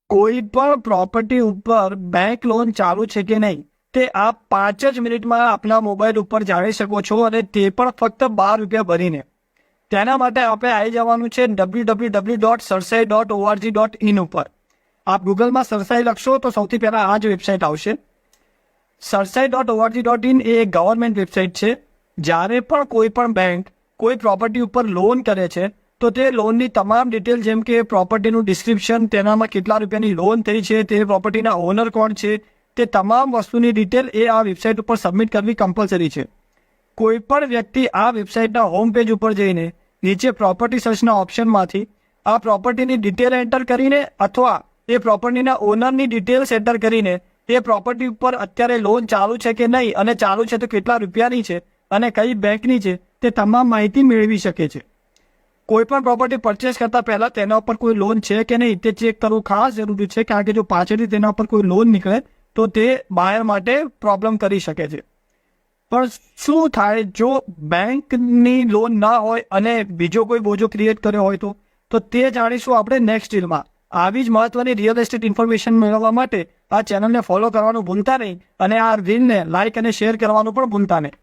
કોઈ પણ પ્રોપર્ટી ઉપર બેંક લોન ચાલુ છે કે નહીં તે આપ 5 જ મિનિટમાં આપના મોબાઈલ ઉપર જાણી શકો છો, અને તે પણ ફક્ત 12 રૂપિયા ભરીને. તેના માટે આપણે આવી જવાનું છે www.sarsai.org.in ઉપર. આપ ગૂગલમાં સરસાઈ લખશો તો સૌથી પહેલાં આ જ વેબસાઇટ આવશે. sarsai.org.in એ એક ગવર્મેન્ટ વેબસાઇટ છે. જ્યારે પણ કોઈ પણ બેંક કોઈ પ્રોપર્ટી ઉપર લોન કરે છે તો તે લોનની તમામ ડિટેલ, જેમ કે પ્રોપર્ટીનું ડિસ્ક્રિપ્શન, તેનામાં કેટલા રૂપિયાની લોન થઈ છે, તે પ્રોપર્ટીના ઓનર કોણ છે, તે તમામ વસ્તુની ડિટેલ એ આ વેબસાઇટ ઉપર સબમિટ કરવી કમ્પલસરી છે. કોઈ પણ વ્યક્તિ આ વેબસાઇટના હોમ પેજ ઉપર જઈને નીચે પ્રોપર્ટી સર્ચના ઓપ્શનમાંથી આ પ્રોપર્ટીની ડિટેલ એન્ટર કરીને અથવા એ પ્રોપર્ટીના ઓનરની ડિટેલ્સ એન્ટર કરીને એ પ્રોપર્ટી ઉપર અત્યારે લોન ચાલુ છે કે નહીં, અને ચાલુ છે તો કેટલા રૂપિયાની છે અને કઈ બેંકની છે, તે તમામ માહિતી મેળવી શકે છે. કોઈ પણ પ્રોપર્ટી પરચેસ કરતા પહેલા તેના ઉપર કોઈ લોન છે કે નહીં તે ચેક કરવું ખાસ જરૂરી છે, કારણ કે જો પાછળથી તેના ઉપર કોઈ લોન નીકળે તો તે બાયર માટે પ્રોબ્લેમ કરી શકે છે. પણ શું થાય જો બેંકની લોન ના હોય અને બીજો કોઈ બોજો ક્રિએટ કર્યો હોય તો તે જાણીશું આપણે નેક્સ્ટ રીલમાં. આવી જ મહત્વની રિયલ એસ્ટેટ ઇન્ફોર્મેશન મેળવવા માટે આ ચેનલને ફોલો કરવાનું ભૂલતા નહીં, અને આ રીલને લાઇક અને શેર કરવાનું પણ ભૂલતા નહીં.